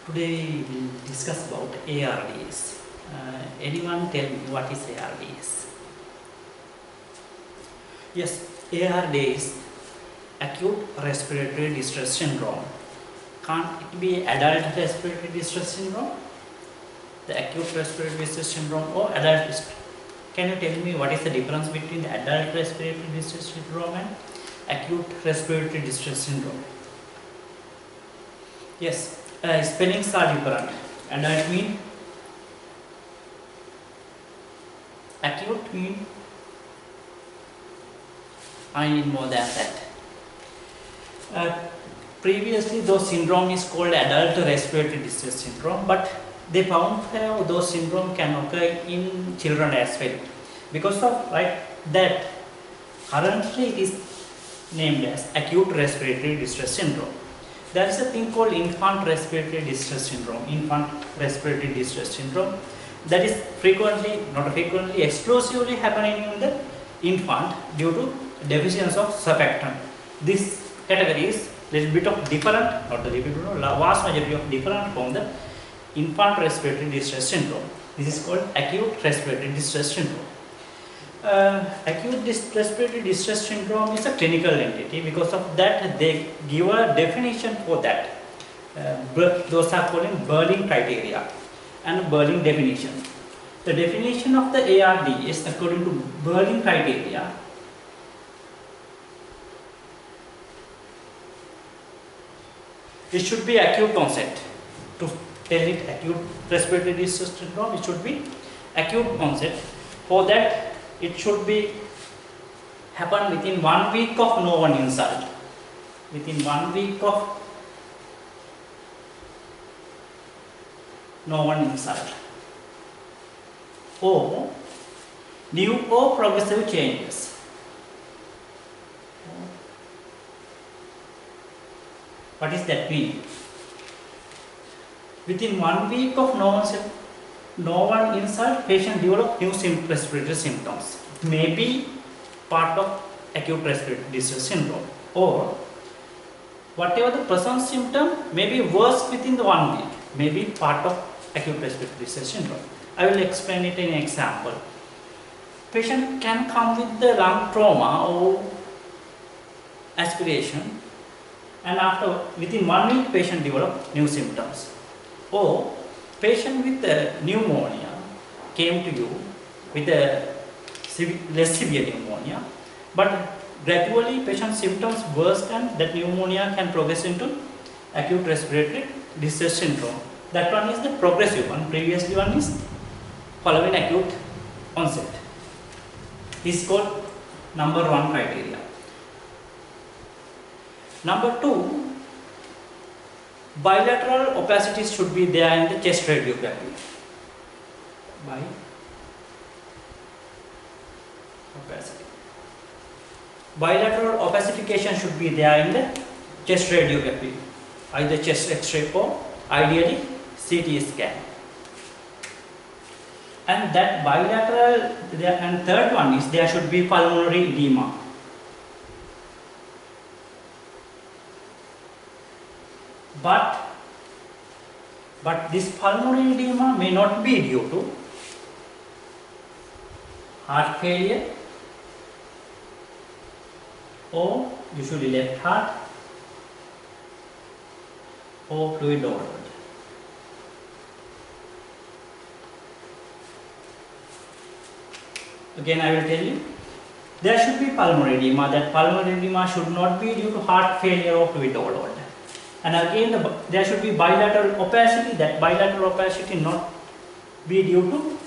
Today we will discuss about ARDS. Anyone tell me what is ARDS? Yes, ARDS, acute respiratory distress syndrome. Can't it be adult respiratory distress syndrome? The acute respiratory distress syndrome or adult respiratory? Can you tell me what is the difference between the adult respiratory distress syndrome and acute respiratory distress syndrome? Yes, spellings are different. Adult mean, acute mean, I need more than that. Previously, those syndrome is called adult respiratory distress syndrome, but they found those syndrome can occur in children as well. Because of that, currently it is named as acute respiratory distress syndrome. There is a thing called infant respiratory distress syndrome. Infant respiratory distress syndrome that is exclusively happening in the infant due to deficiency of surfactant. This category is little bit of different, not a little bit, vast majority of different from the infant respiratory distress syndrome. This is called acute respiratory distress syndrome. Acute respiratory distress syndrome is a clinical entity. Because of that, they give a definition for that. Those are called Berlin criteria and Berlin definition. The definition of the ARD is according to Berlin criteria. It should be acute onset. To tell it acute respiratory distress syndrome, it should be acute onset. For that, it should be happen within 1 week of no one insult. Within 1 week of no one insult. Or new or progressive changes. What is that mean? Within 1 week of no one insult, patient develop new respiratory symptoms. It may be part of acute respiratory distress syndrome, or whatever the present symptom may be worse within the 1 week, may be part of acute respiratory distress syndrome. I will explain it in an example. Patient can come with the lung trauma or aspiration, and within 1 week patient develop new symptoms. Or patient with pneumonia came to you with a less severe pneumonia, but gradually patient symptoms worsen and that pneumonia can progress into acute respiratory distress syndrome. That one is the progressive one. Previously one is following acute onset. This is called number 1 criteria. Number 2, bilateral opacity should be there in the chest radiography. Bilateral opacification should be there in the chest radiography, either chest X-ray or ideally CT scan. And that bilateral, and third one is there should be pulmonary edema. But this pulmonary edema may not be due to heart failure or usually left heart or fluid overload. Again, I will tell you, there should be pulmonary edema. That pulmonary edema should not be due to heart failure or fluid overload. And again, there should be bilateral opacity. That bilateral opacity not be due to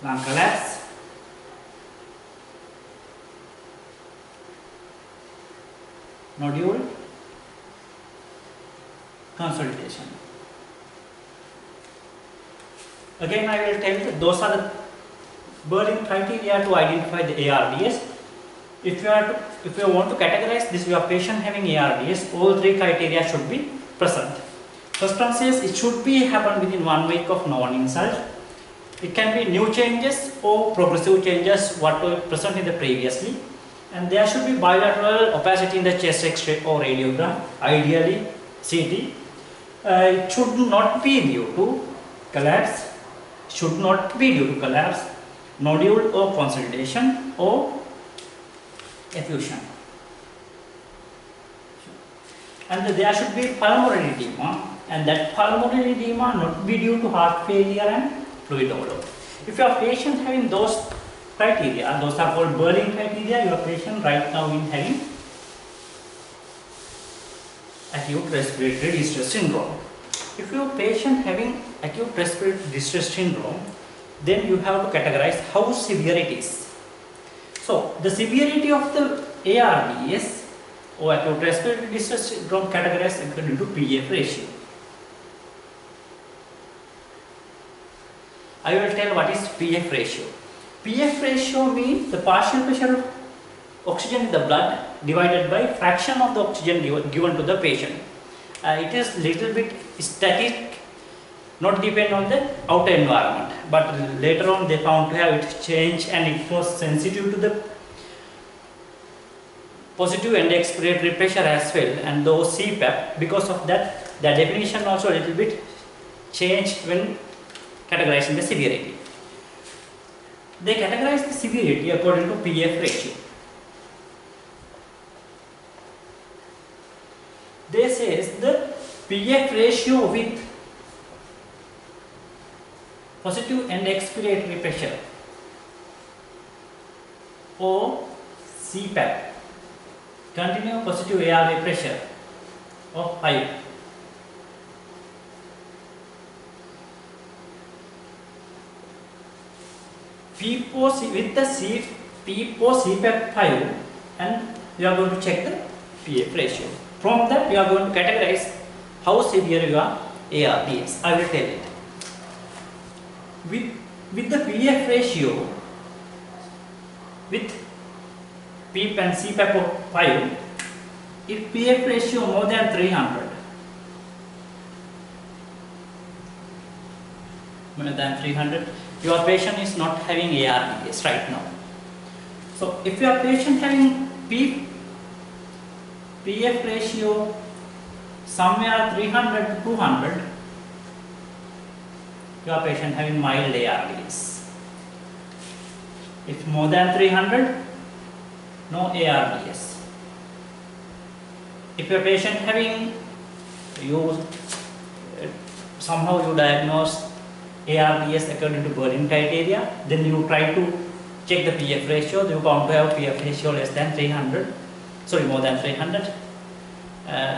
lung collapse, nodule, consolidation. Again, I will tell you those are the Berlin criteria to identify the ARDS. If you want to categorize this your patient having ARDS, all 3 criteria should be present. First one says it should be happen within 1 week of no one insult. It can be new changes or progressive changes what were present in the previously. And there should be bilateral opacity in the chest X-ray or radiogram, ideally CT. It should not be due to collapse, should not be due to collapse, nodule or consolidation or effusion. And there should be pulmonary edema, and that pulmonary edema not be due to heart failure and fluid overload. If your patient having those criteria, those are called Berlin criteria, your patient right now is having acute respiratory distress syndrome. If your patient having acute respiratory distress syndrome, then you have to categorize how severe it is. So the severity of the ARDS or acute respiratory distress syndrome categorized according to PF ratio. I will tell what is PF ratio. PF ratio means the partial pressure of oxygen in the blood divided by fraction of the oxygen given to the patient. It is little bit static, not depend on the outer environment, but later on they found to have it change, and it was sensitive to the positive and expiratory pressure as well, and those CPAP. Because of that, the definition also a little bit changed when categorizing the severity. They categorize the severity according to PF ratio. They says the PF ratio with positive and expiratory pressure or CPAP, continuous positive airway pressure of 5. P4 with the P4 CPAP 5, and you are going to check the PF ratio. From that you are going to categorize how severe your ARDS. I will tell it. With the PF ratio with PEEP and CPAP of 5, if PF ratio more than 300, your patient is not having ARDS right now. So if your patient having PF ratio somewhere 300 to 200, your patient having mild ARDS. If more than 300, no ARDS. If your patient having, somehow you diagnose ARDS according to Berlin criteria, then you try to check the PF ratio. You found to have PF ratio less than 300, sorry, more than 300.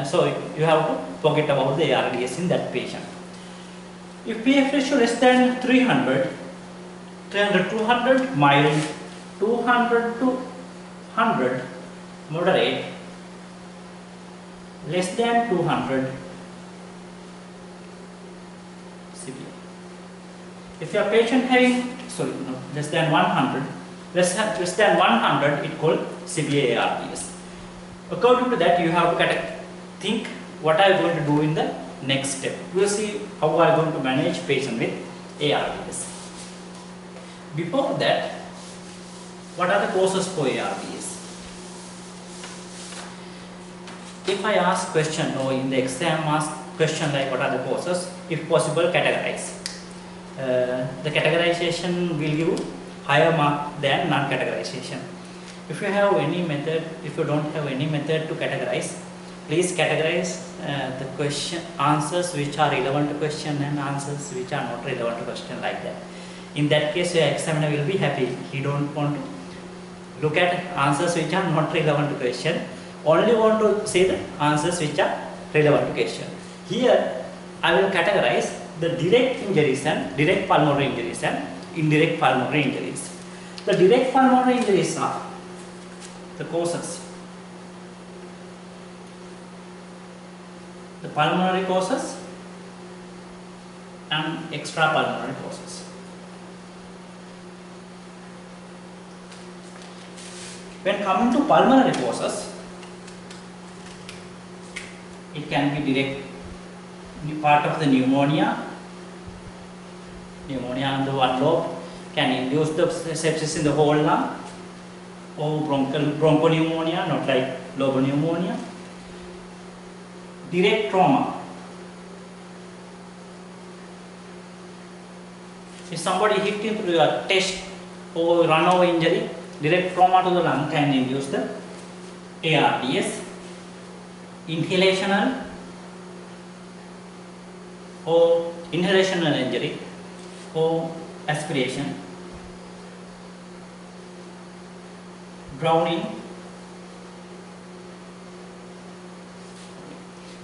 So you have to forget about the ARDS in that patient. If PF ratio less than 300, 200 mild, 200 to 100 moderate, less than 200 severe. If your patient having, less than 100, less than 100, it called severe ARDS. According to that, you have to think what I am going to do in the next step. We will see how I am going to manage patient with ARDS. Before that, what are the causes for ARDS? If I ask question, or in the exam ask question like what are the causes, if possible categorize. The categorization will give higher mark than non-categorization. If you have any method, if you don't have any method to categorize, please categorize the question answers which are relevant to question and answers which are not relevant to question, like that. In that case, your examiner will be happy. He don't want to look at answers which are not relevant to question, only want to say the answers which are relevant to question. Here I will categorize the direct injuries and direct pulmonary injuries and indirect pulmonary injuries. The direct pulmonary injuries are the causes. The pulmonary causes and extrapulmonary causes. When coming to pulmonary causes, it can be direct part of the pneumonia. Pneumonia in the one lobe can induce the sepsis in the whole lung, or bronchopneumonia, not like lobar pneumonia. Direct trauma. If somebody hit into your chest or run-over injury, direct trauma to the lung can induce the ARDS. Inhalational or inhalational injury or aspiration, drowning.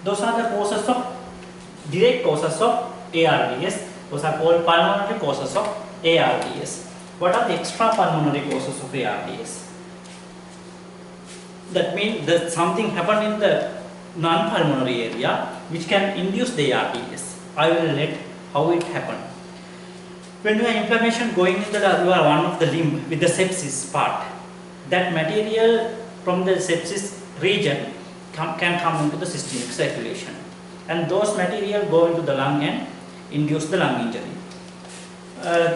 Those are the causes of direct causes of ARDS. Those are called pulmonary causes of ARDS. What are the extra pulmonary causes of ARDS? That means that something happened in the non-pulmonary area which can induce the ARDS. I will let how it happened. When you have inflammation going into one of the limb with the sepsis part, that material from the sepsis region can come into the systemic circulation, and those material go into the lung and induce the lung injury.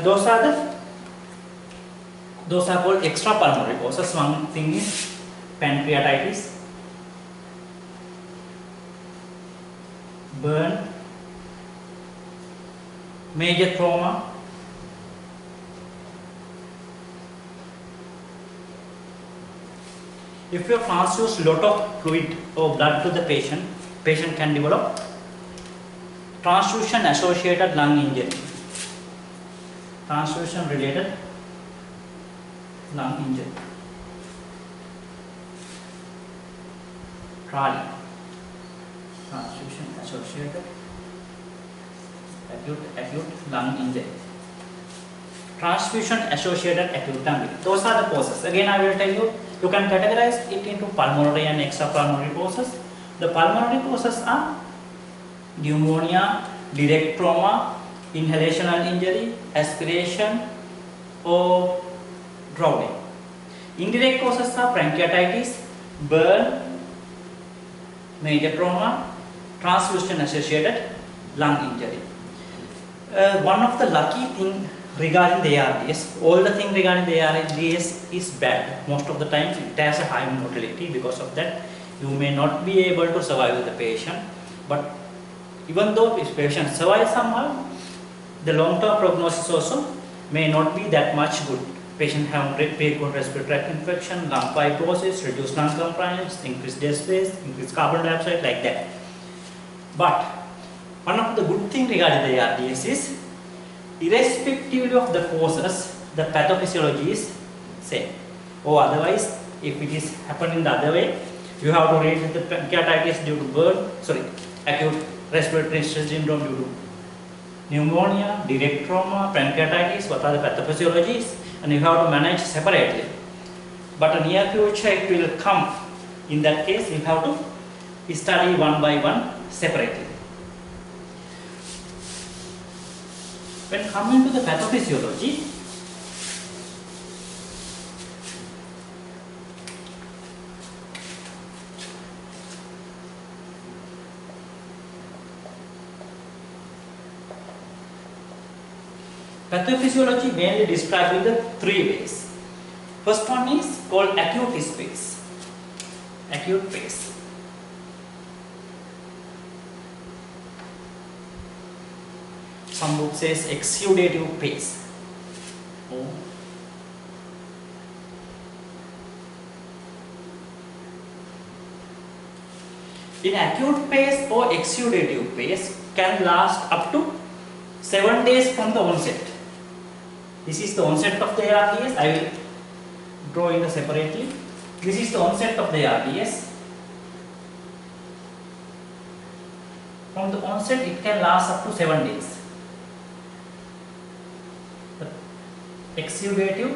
Those are called extra pulmonary causes. One thing is pancreatitis, burn, major trauma, if you transfuse lot of fluid or blood to the patient can develop transfusion associated lung injury. Transfusion related lung injury. TRALI, transfusion associated acute lung injury. Transfusion associated acute lung injury. Those are the causes. Again, I will tell you, you can categorize it into pulmonary and extrapulmonary causes. The pulmonary causes are pneumonia, direct trauma, inhalational injury, aspiration, or drowning. Indirect causes are pancreatitis, burn, major trauma, transfusion associated lung injury. One of the lucky thing regarding the ARDS, all the thing regarding the ARDS is bad. Most of the time it has a high mortality. Because of that, you may not be able to survive with the patient. But even though this patient survives somehow, the long-term prognosis also may not be that much good. Patient have frequent respiratory tract infection, lung fibrosis, reduced lung compliance, increased death space, increased carbon dioxide, like that. But one of the good thing regarding the ARDS is, irrespective of the causes, the pathophysiology is same. Or otherwise, if it is happening the other way, you have to read the pancreatitis due to acute respiratory distress syndrome due to pneumonia, direct trauma, pancreatitis, what are the pathophysiologies, and you have to manage separately. But in near future it will come. In that case, you have to study one by one separately. When coming to the pathophysiology, pathophysiology mainly described in the three ways. First one is called acute phase. Acute phase. Some book says exudative phase. In acute phase or exudative phase can last up to 7 days from the onset. This is the onset of the ARDS. I will draw it separately. This is the onset of the ARDS. From the onset, it can last up to 7 days. The exudative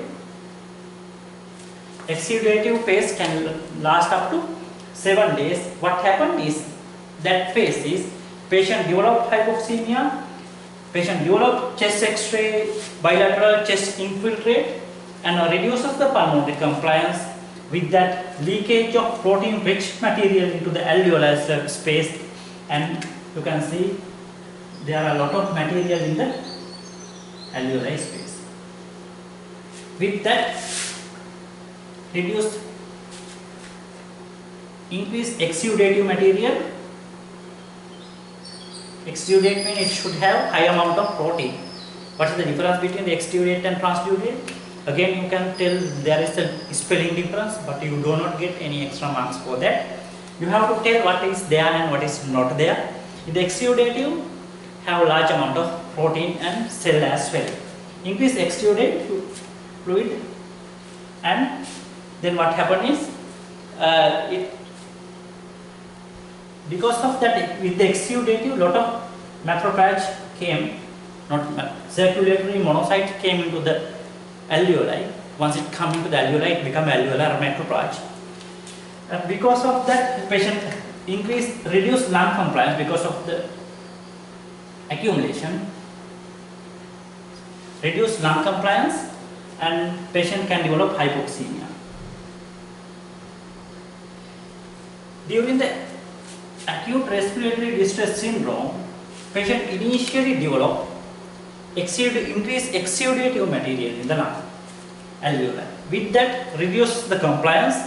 phase can last up to 7 days. What happened is that phase is patient develop hypoxemia, patient develop chest X-ray, bilateral chest infiltrate, and reduces the pulmonary compliance with that leakage of protein-rich material into the alveolar space, and you can see there are a lot of material in the alveolar space. With that increased exudative material. Exudate means it should have high amount of protein. What is the difference between the extubate and transudate? Again, you can tell there is a spelling difference, but you do not get any extra marks for that. You have to tell what is there and what is not there. In the exudative, have large amount of protein and cell as well. Increase exudate fluid, and then what happen is because of that, with the exudative, lot of macrophage came, not circulatory monocyte came into the alveoli. Once it come into the alveoli, it become alveolar macrophage. And because of that, the patient reduce lung compliance because of the accumulation, reduce lung compliance, and patient can develop hypoxemia. During the acute respiratory distress syndrome, patient initially develop increased exudative material in the lung alveoli. With that, reduce the compliance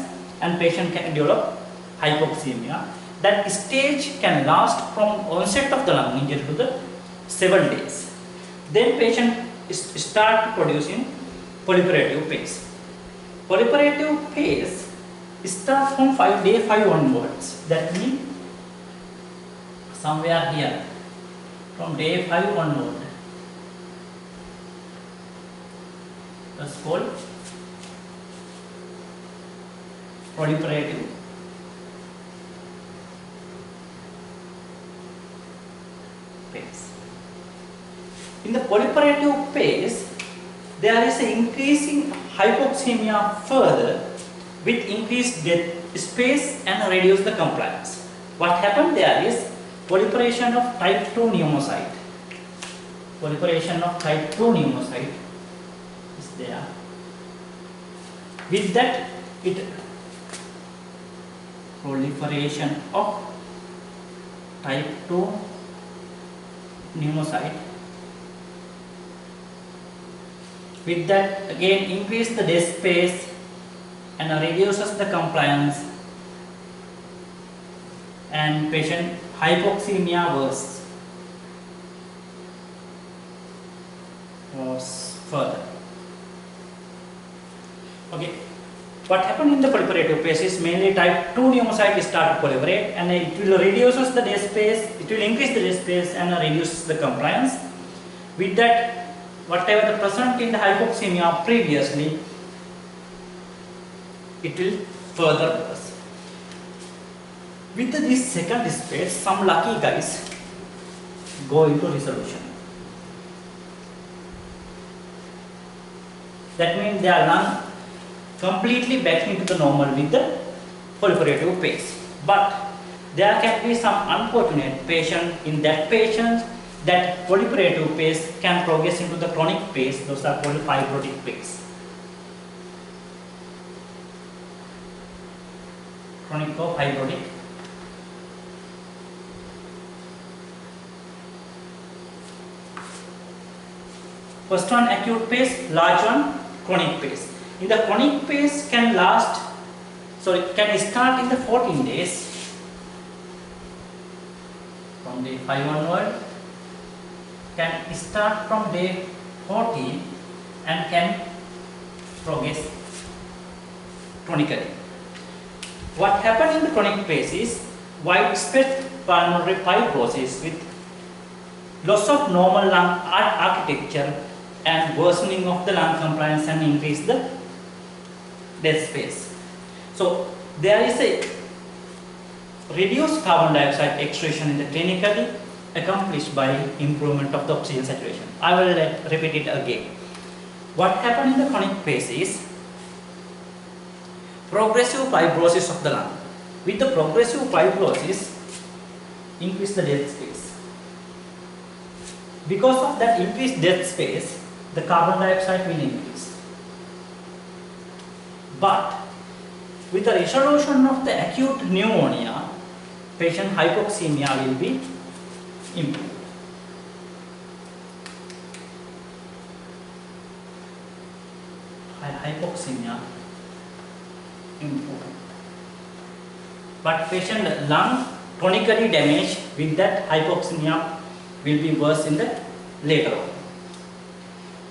and patient can develop hypoxemia. That stage can last from onset of the lung injury to the 7 days. Then patient start producing proliferative phase. Proliferative phase start from day 5 onwards. That means somewhere here, from day 5 onward. That's called proliferative phase. In the proliferative phase, there is an increasing hypoxemia further with increased dead space and reduce the compliance. What happened there is proliferation of type 2 pneumocyte. Proliferation of type 2 pneumocyte is there. With that, proliferation of type 2 pneumocyte. With that, again increase the dead space and reduces the compliance, and patient hypoxemia was further. Okay, what happened in the proliferative phase is mainly type 2 pneumocyte start to proliferate, and it will reduces the dead space, it will increase the dead space and reduces the compliance. With that, whatever the present in the hypoxemia previously, it will further worse. With this second stage, some lucky guys go into resolution. That means they are not completely back into the normal with the proliferative phase. But there can be some unfortunate patient. In that patient, that proliferative phase can progress into the chronic phase. Those are called fibrotic phase. Chronic or fibrotic. First one acute phase, large one chronic phase. In the chronic phase can start in the 14 days from day 5 onward, can start from day 14 and can progress chronically. What happens in the chronic phase is widespread pulmonary fibrosis with loss of normal lung architecture and worsening of the lung compliance and increase the dead space. So there is a reduced carbon dioxide extraction in the clinically accomplished by improvement of the oxygen saturation. I will repeat it again. What happens in the chronic phase is progressive fibrosis of the lung. With the progressive fibrosis, increase the dead space. Because of that increased dead space, the carbon dioxide will increase. But with the resolution of the acute pneumonia, patient hypoxemia will be improved. Hypoxemia improved. But patient lung chronically damaged, with that hypoxemia will be worse in the later on.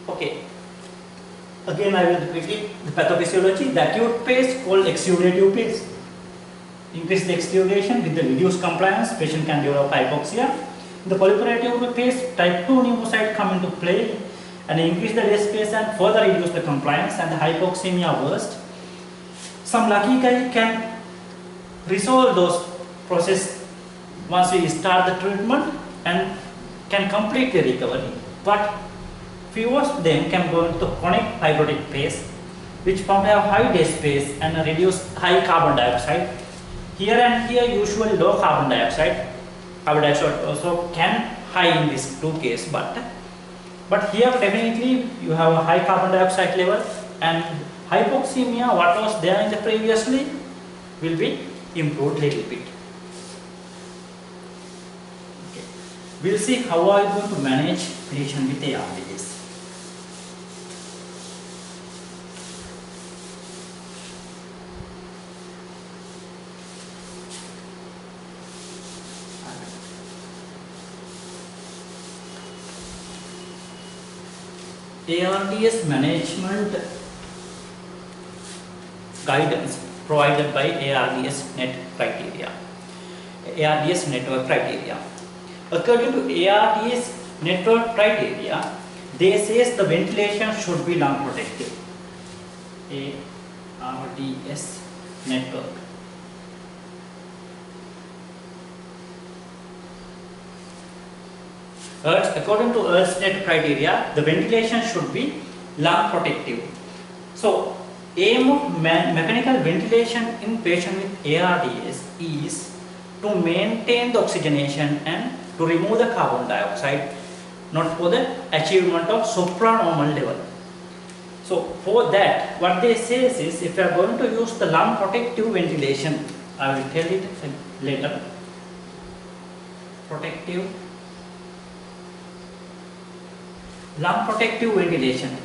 Okay. Again, I will repeat it. The pathophysiology, the acute phase called exudative phase. Increase the exudation with the reduced compliance, patient can develop hypoxia. In the proliferative phase, type 2 pneumocyte come into play and increase the rest phase and further reduce the compliance and the hypoxemia worst. Some lucky guy can resolve those process once we start the treatment and can complete the recovery. But few of them can go into chronic fibrotic phase, which form have high day space and reduce high carbon dioxide. Here and here usually low carbon dioxide. Carbon dioxide also can high in these two cases, but here definitely you have a high carbon dioxide level and hypoxemia what was there in the previously will be improved little bit. Okay. We'll see how are you going to manage patient with ARDS. ARDS management guidance provided by ARDS net criteria. ARDS network criteria. According to ARDS network criteria, they says the ventilation should be lung protective. ARDS network. According to EARTHS-NET criteria, the ventilation should be lung protective. So, aim of mechanical ventilation in patient with ARDS is to maintain the oxygenation and to remove the carbon dioxide, not for the achievement of supranormal level. So, for that, what they say is, if you are going to use the lung protective ventilation, I will tell it later. Lung protective ventilation.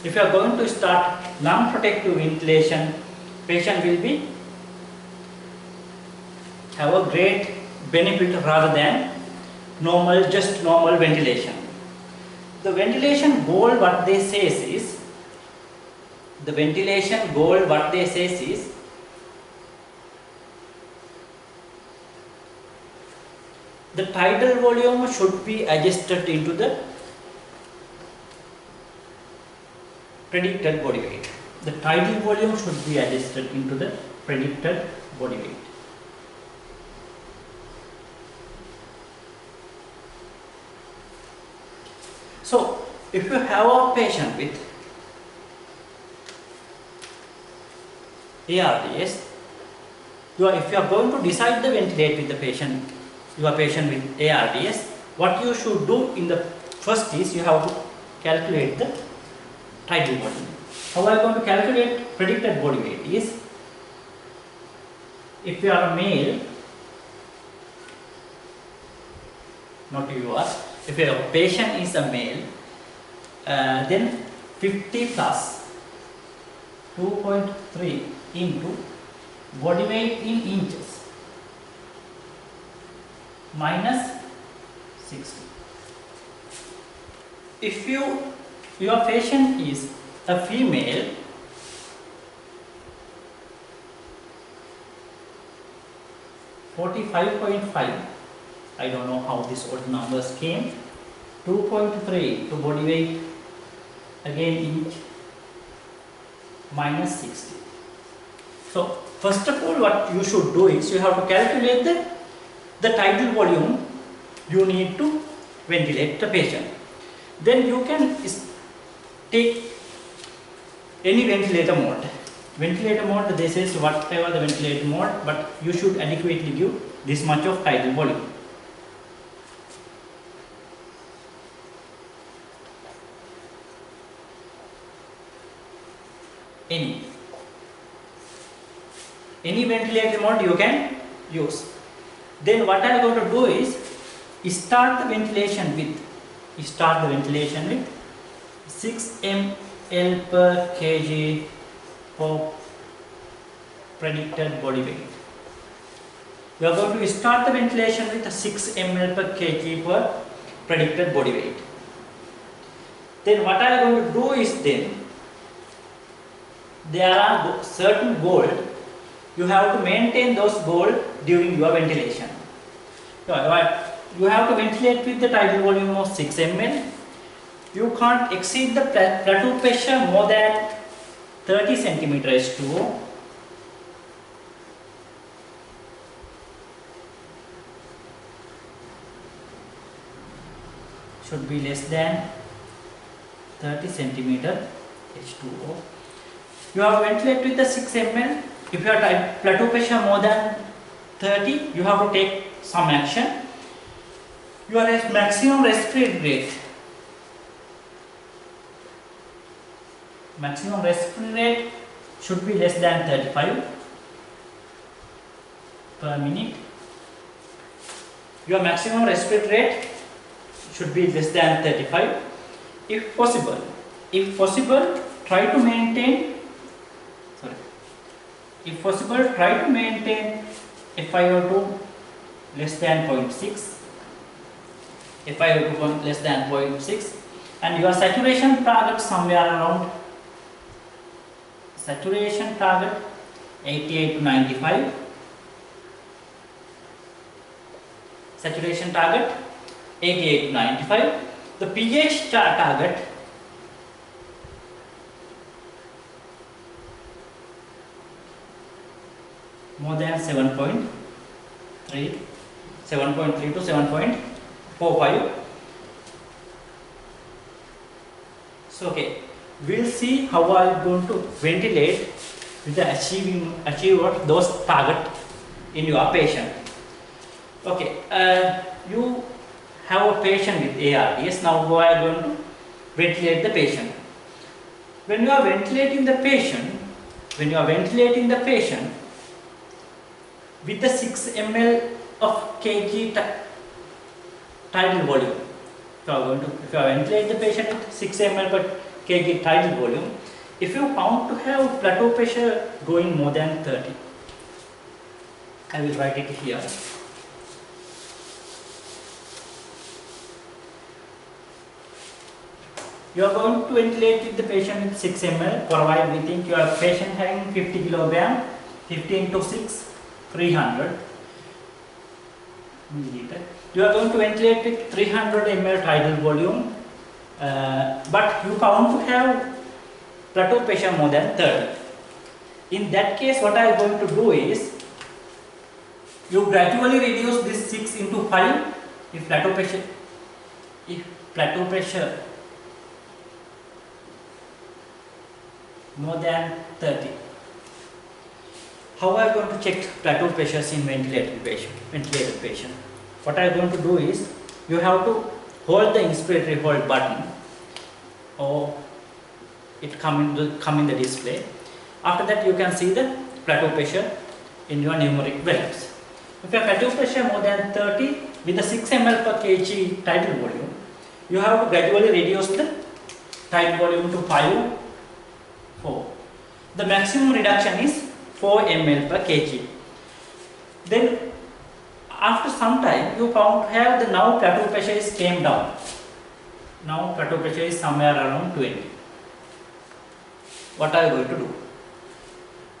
If you are going to start lung protective ventilation, patient will be have a great benefit rather than just normal ventilation. The ventilation goal what they says is the tidal volume should be adjusted into the predicted body weight. The tidal volume should be adjusted into the predicted body weight. So, if you have a patient with ARDS, if you are going to decide the ventilate with the patient, your patient with ARDS, what you should do in the first is you have to calculate the tidal volume. How are you going to calculate predicted body weight is, if you are a male, not you are, if your patient is a male, then 50 plus 2.3 into body weight in inches minus 60. If your patient is a female, (45.5), I don't know how these odd numbers came, 2.3 to body weight again inch minus 60. So first of all, what you should do is you have to calculate the tidal volume you need to ventilate the patient. Then you can take any ventilator mode. Ventilator mode, they say whatever the ventilator mode, but you should adequately give this much of tidal volume. Any ventilator mode you can use. Then what I am going to do is start the ventilation with 6 ml per kg for predicted body weight. We are going to start the ventilation with 6 ml per kg per predicted body weight. Then what I am going to do is, then there are certain goals. You have to maintain those goals during your ventilation. You have to ventilate with the tidal volume of 6 ml. You can't exceed the plateau pressure more than 30 cm H2O. Should be less than 30 cm H2O. You have to ventilate with the 6 ml. If your plateau pressure more than 30, you have to take some action. Your maximum respiratory rate. Maximum respiratory rate should be less than 35 per minute. Your maximum respiratory rate should be less than 35. If possible, try to maintain. If possible, try to maintain FiO2 less than 0.6. FiO2 less than 0.6, and your saturation target somewhere around 88 to 95. Saturation target 88 to 95. The pH target more than 7.3 to 7.45. So okay, we'll see how I'm going to ventilate with the achieve those target in your patient. Okay, you have a patient with ARDS. Now we are going to ventilate the patient. When you are ventilating the patient, with the 6 ml of kg tidal volume, if you are ventilate the patient with 6 ml per kg tidal volume, if you found to have plateau pressure going more than 30, I will write it here. You are going to ventilate with the patient with 6 ml, provided we think your patient having 50 kg, 50 into 6, 300 milliliter. You are going to ventilate with 300 ml tidal volume, but you found to have plateau pressure more than 30. In that case, what I am going to do is, you gradually reduce this 6 into 5 if plateau pressure more than 30. How are you going to check plateau pressures in ventilated patient? What I am going to do is, you have to hold the inspiratory hold button, or it come in the display. After that, you can see the plateau pressure in your numeric values. If your plateau pressure more than 30 with the 6 ml per kg tidal volume, you have to gradually reduce the tidal volume to 4. The maximum reduction is 4 ml per kg. Then after some time, you found to have the now plateau pressure is came down. Now plateau pressure is somewhere around 20. What are you going to do?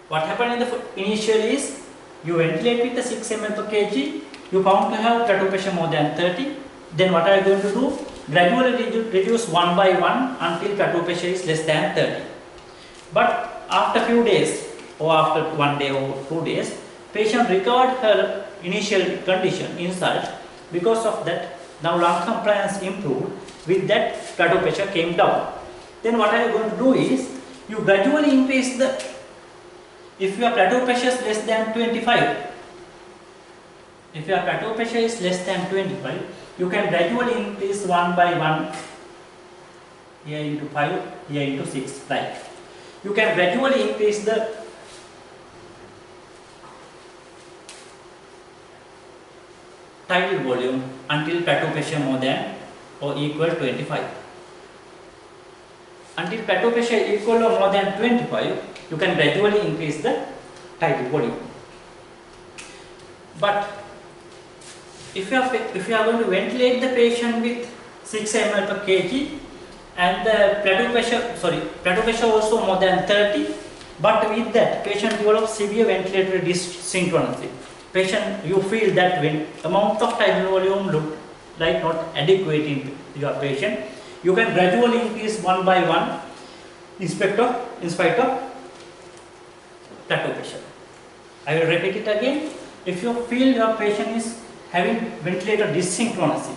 What happened in the initial is, you ventilate with the 6 ml per kg, you found to have plateau pressure more than 30. Then what are you going to do? Gradually reduce one by one until plateau pressure is less than 30. But after few days, or after 1 day or 2 days, patient recovered her initial condition insult. Because of that, now lung compliance improved. With that, plateau pressure came down. Then what are you going to do is, you gradually increase the, if your plateau pressure is less than 25, you can gradually increase 1 by 1, here into 5, here into 6, like. You can gradually increase the tidal volume until plateau pressure more than or equal 25. Until plateau pressure equal or more than 25, you can gradually increase the tidal volume. But if you are going to ventilate the patient with 6 ml per kg, and the plateau pressure also more than 30, but with that patient develops severe ventilatory dyssynchrony. Patient, you feel that when amount of tidal volume look like not adequate in your patient, you can gradually increase one by one in spite of plateau pressure. I will repeat it again. If you feel your patient is having ventilator dyssynchrony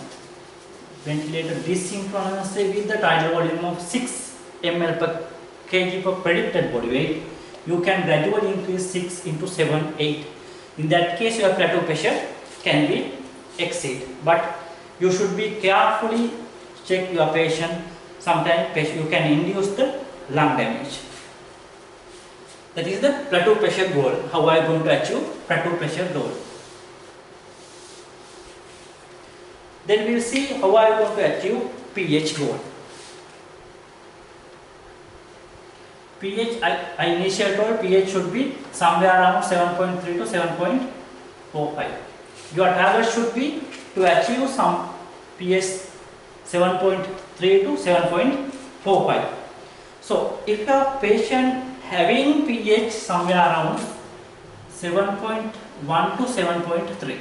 with the tidal volume of 6 ml per kg per predicted body weight, you can gradually increase 6 into 7, 8. In that case, your plateau pressure can be exceed, but you should be carefully check your patient. Sometimes you can induce the lung damage. That is the plateau pressure goal. How I am going to achieve plateau pressure goal? Then we will see how I am going to achieve pH goal. pH, I initially told pH should be somewhere around 7.3 to 7.45. Your target should be to achieve some pH 7.3 to 7.45. So if your patient having pH somewhere around 7.1 to 7.3,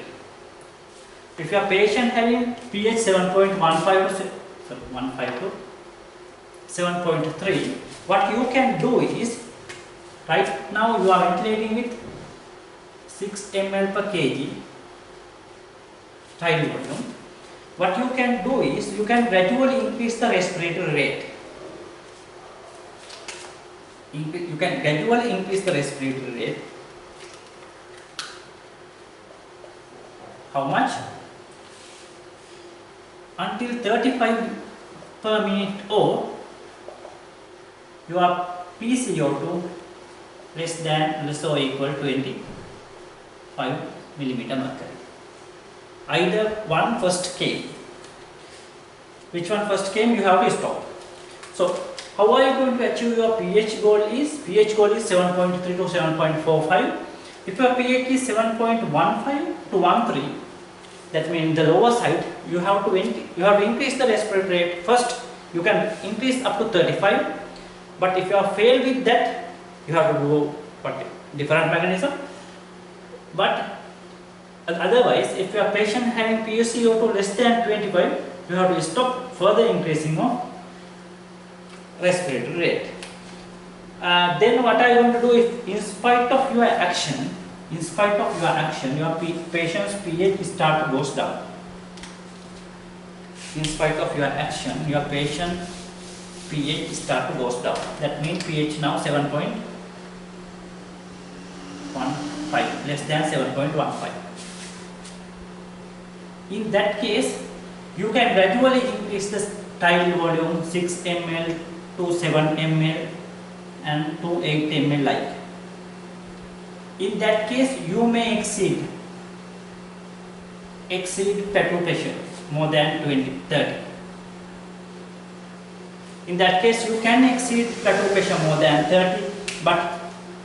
if your patient having pH 7.15 to 7.3, what you can do is, right now you are ventilating with 6 ml per kg tidal volume. What you can do is, you can gradually increase the respiratory rate. You can gradually increase the respiratory rate. How much? Until 35 per minute, or your PCO2 less or equal to 25 millimeter mercury. Either one first came. Which one first came, you have to stop. So how are you going to achieve your pH goal is? pH goal is 7.3 to 7.45. If your pH is 7.15 to 13, that means the lower side, you have to increase the respiratory rate. First, you can increase up to 35. But if you have failed with that, you have to do different mechanism. But otherwise, if your patient having PaCO2 less than 25, you have to stop further increasing of respiratory rate. Then what I want to do is, in spite of your action, your patient's pH start to goes down. In spite of your action, your patient pH start to goes down. That means pH now 7.15, less than 7.15. In that case, you can gradually increase the tidal volume 6 ml to 7 ml and to 8 ml like. In that case, you may exceed plateau pressure more than 30. In that case, you can exceed plateau pressure more than 30, but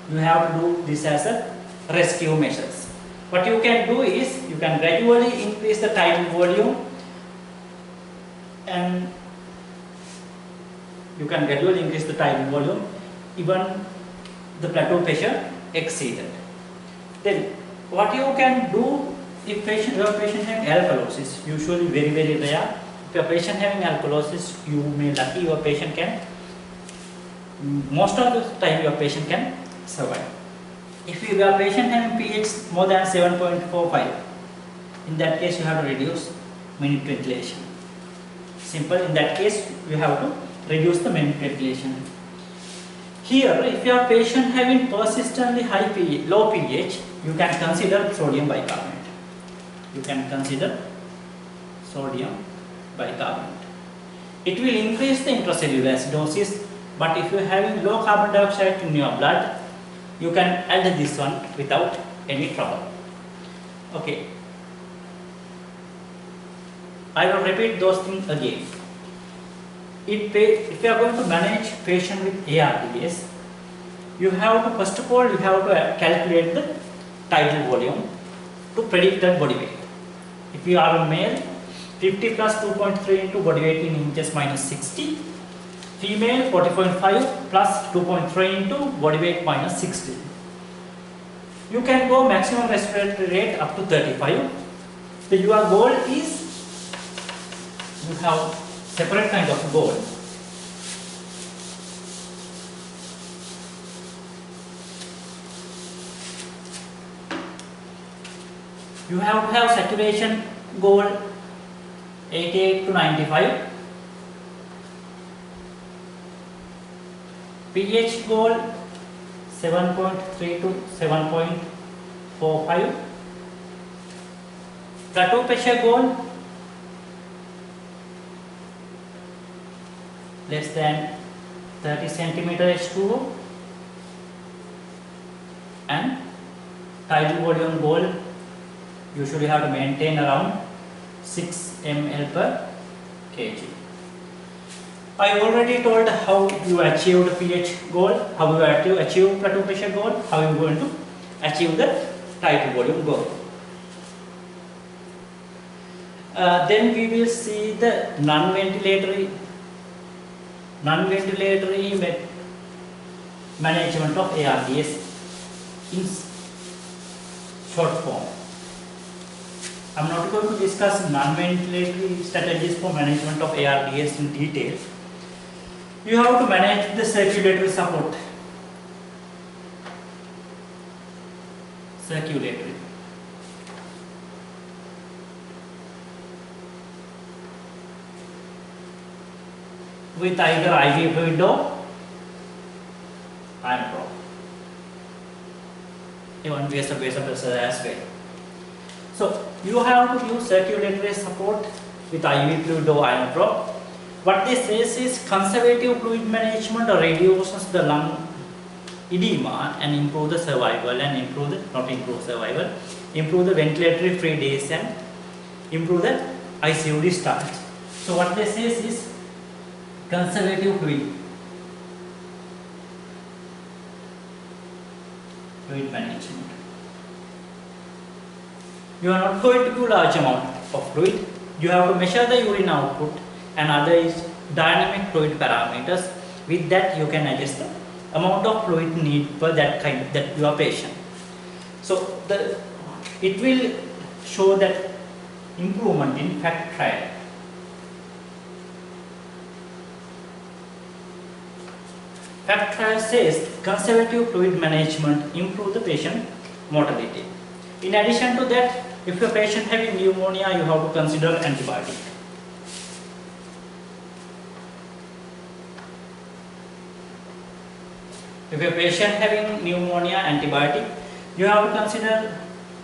you have to do this as a rescue measures. What you can do is, you can gradually increase the tidal volume, and even the plateau pressure exceeded. Then what you can do, if your patient having alkalosis, usually very very rare. If your patient having alkalosis, you may lucky your patient can, most of the time your patient can survive. If your patient having pH more than 7.45, in that case you have to reduce minute ventilation. Simple. In that case, you have to reduce the minute ventilation. Here, if your patient having persistently high pH, low pH, you can consider sodium bicarbonate. It will increase the intracellular acidosis, but if you are having low carbon dioxide in your blood, you can add this one without any trouble. Okay. I will repeat those things again. If you are going to manage patient with ARDS, you have to, first of all, you have to calculate the tidal volume to predict the body weight. If you are a male, 50 plus 2.3 into body weight in inches minus 60. Female 40.5 plus 2.3 into body weight minus 60. You can go maximum respiratory rate up to 35. So your goal is, you have separate kind of goal. You have to have saturation goal 88 to 95. pH goal 7.3 to 7.45. Plateau pressure goal less than 30 centimeter H2O, and tidal volume goal you should have to maintain around 6 ml per kg. I already told how you achieved pH goal, how you have to achieve plateau pressure goal, how you are going to achieve the tidal volume goal. Then we will see the non-ventilatory management of ARDS in short form. I am not going to discuss non-ventilatory strategies for management of ARDS in detail. You have to manage the circulatory support. Circulatory. With either IV fluid or iron drop. Even vasopressor as well. So you have to use circulatory support with IV fluid or iron drop. What this says is conservative fluid management reduces the lung edema and improve the survival and improve the ventilatory free days and improve the ICU discharge. So what this says is conservative fluid management. You are not going to do large amount of fluid. You have to measure the urine output and other is dynamic fluid parameters. With that you can adjust the amount of fluid need for that your patient. So it will show that improvement in FACT trial. FACT trial says conservative fluid management improve the patient mortality. In addition to that, if your patient having pneumonia, you have to consider antibiotic. If your patient having pneumonia, antibiotic, you have to consider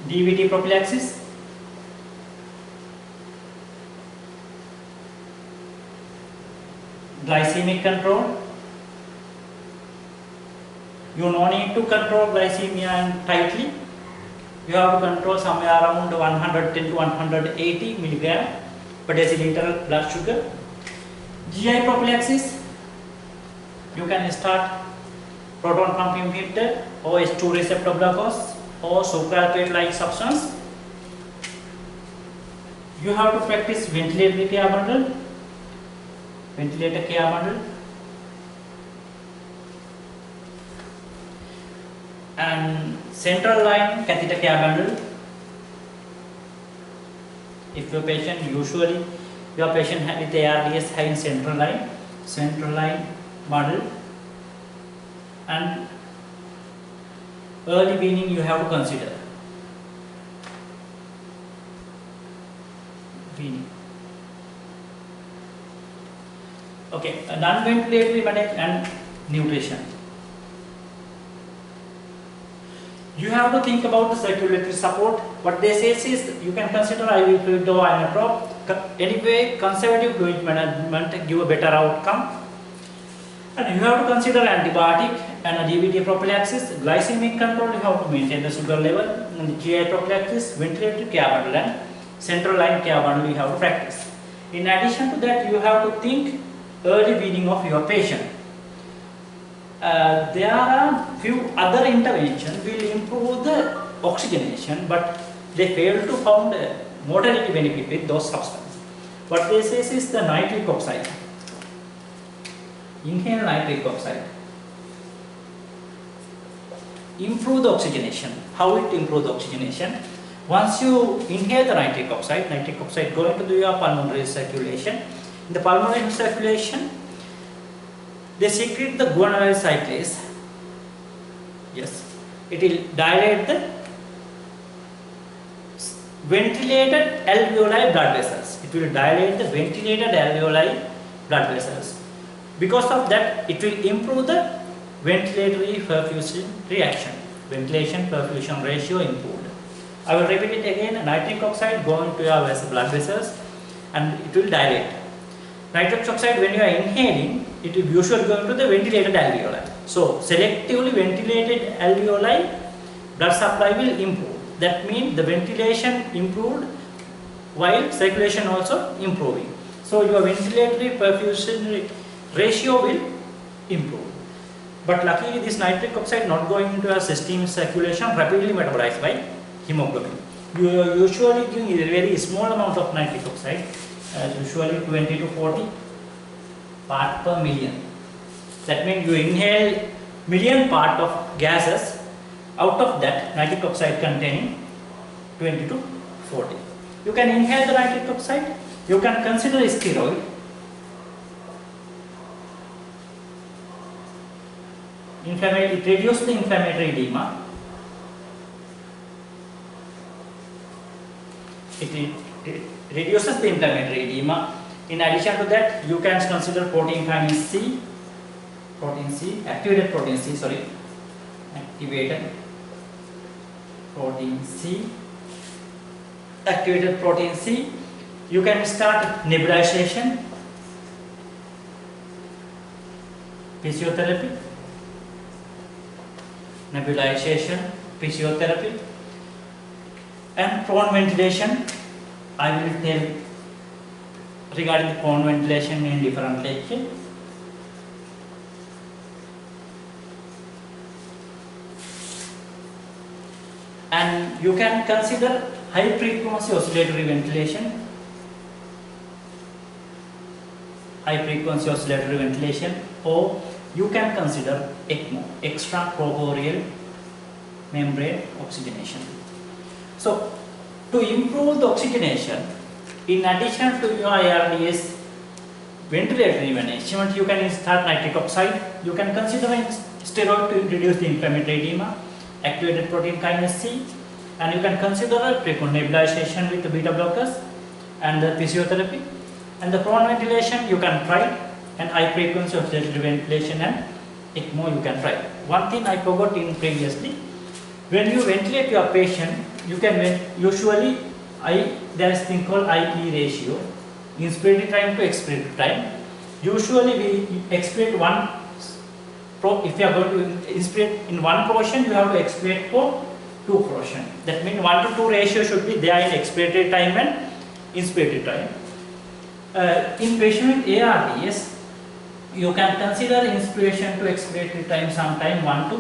DVT prophylaxis, glycemic control. You no need to control glycemia tightly. You have to control somewhere around 110 to 180 milligram per deciliter blood sugar. GI prophylaxis, you can start proton pump inhibitor or H2 receptor blockers or sucralfate like substance. You have to practice ventilator care bundle. And central line catheter care bundle. If your patient with ARDS having central line bundle, and early weaning you have to consider. Weaning. Okay, non-ventilatory management and nutrition. You have to think about the circulatory support. What they say is you can consider IV fluid or iron drop. Anyway, conservative fluid management give a better outcome. And you have to consider antibiotic and a DVT prophylaxis. Glycemic control, you have to maintain the sugar level. And GI prophylaxis, ventilator care bundle and central line care bundle you have to practice. In addition to that, you have to think early weaning of your patient. There are few other interventions will improve the oxygenation, but they fail to found a mortality benefit with those substances. What they say is the nitric oxide. Inhale nitric oxide. Improve the oxygenation. How it improves the oxygenation? Once you inhale the nitric oxide go into your pulmonary circulation. In the pulmonary circulation, they secrete the guanylyl cyclase. Yes, it will dilate the ventilated alveoli blood vessels. It will dilate the ventilated alveoli blood vessels. Because of that, it will improve the ventilatory perfusion reaction. Ventilation perfusion ratio improved. I will repeat it again. Nitric oxide go into your blood vessels and it will dilate. Nitric oxide, when you are inhaling, it will usually go into the ventilated alveoli. So selectively ventilated alveoli blood supply will improve. That means the ventilation improved while circulation also improving. So your ventilatory perfusion ratio will improve. But luckily this nitric oxide not going into a system circulation, rapidly metabolized by hemoglobin. You are usually giving a very small amount of nitric oxide, usually 20 to 40 part per million. That means you inhale million part of gases, out of that nitric oxide containing 20 to 40. You can inhale the nitric oxide, you can consider a steroid. It reduces the inflammatory edema. It reduces the inflammatory edema. In addition to that, you can consider protein kinase C, activated protein C, activated protein C. You can start nebulization, physiotherapy, and prone ventilation. I will tell regarding the prone ventilation in different lecture. And you can consider high frequency oscillatory ventilation. Or you can consider ECMO, extracorporeal membrane oxygenation. So to improve the oxygenation, in addition to your ARDS ventilatory management, you can start nitric oxide. You can consider steroid to reduce the inflammatory edema, activated protein kinase C, and you can consider frequent nebulization with the beta blockers and the physiotherapy. And the prone ventilation you can try, and high frequency oscillatory ventilation and ECMO you can try. One thing I forgot in previously, when you ventilate your patient, you can usually there is thing called IE ratio, inspiratory time to expiratory time. Usually we expirate one. If you are going to inspirate in one portion, you have to expirate for two portion. That means 1 to 2 ratio should be there in expiratory time and inspiratory time. In patient with ARDS, you can consider inspiration to expiratory time sometime 1 to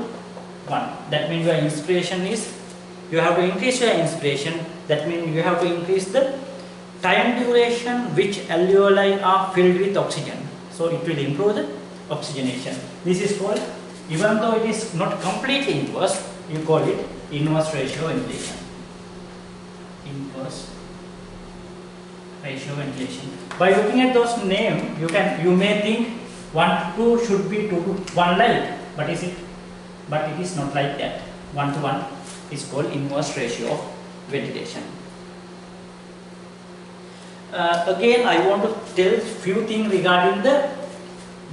1. That means your inspiration is, you have to increase your inspiration. That means you have to increase the time duration which alveoli are filled with oxygen. So it will improve the oxygenation. This is called, even though it is not completely inverse, you call it inverse ratio ventilation. Inverse ratio ventilation. By looking at those names, you may think 1 to 2 should be 2 to 1 like, but is it? But it is not like that. 1 to 1 is called inverse ratio of ventilation. Again, I want to tell few things regarding the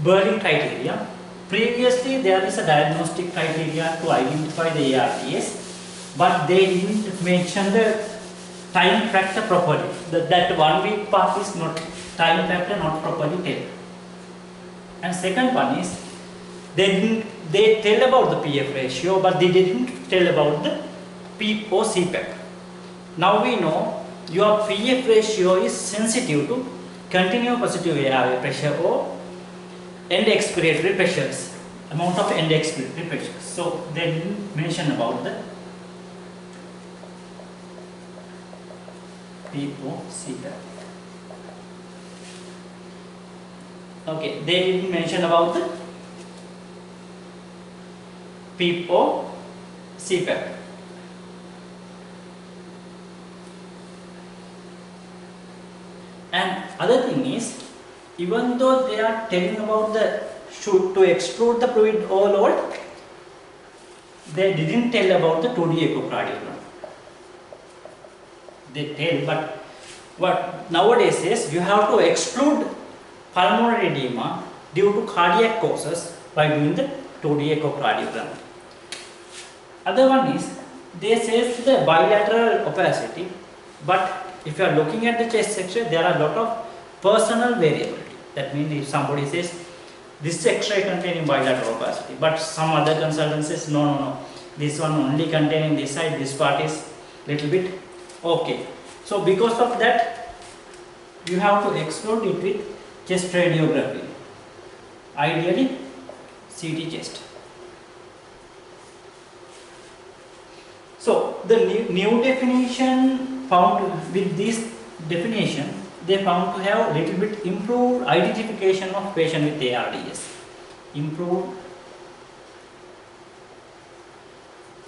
Berlin criteria. Previously, there is a diagnostic criteria to identify the ARDS, but they didn't mention the time factor properly. That 1 week part is not time factor, not properly taken. And second one is, they tell about the PF ratio, but they didn't tell about the PEEP or CPAP. Now we know your PF ratio is sensitive to continuous positive airway pressure or end expiratory pressures, amount of end expiratory pressures. So they didn't mention about the PEEP or CPAP. Okay, they didn't mention about the PEEP or CPAP. And other thing is, even though they are telling about the should to exclude the fluid overload, they didn't tell about the 2D echocardiogram. They tell, but what nowadays is you have to exclude pulmonary edema due to cardiac causes by doing the 2D echocardiogram. Other one is, they say the bilateral opacity, but if you are looking at the chest X-ray, there are a lot of personal variability. That means if somebody says this X-ray containing bilateral opacity, but some other consultant says no, this one only containing this side, this part is little bit okay. So because of that, you have to exclude it with chest radiography, ideally CT chest. So the new definition found with this definition, they found to have little bit improved identification of patient with ARDS. Improved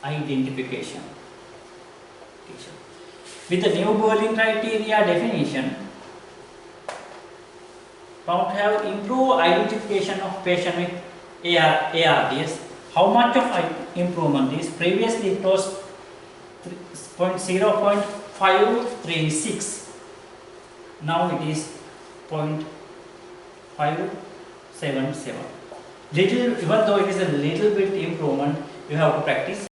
identification. With the new Berlin criteria definition, found to have improved identification of patient with ARDS. How much of improvement is? Previously it was 0.536. Now it is 0.577. Little, even though it is a little bit improvement, you have to practice.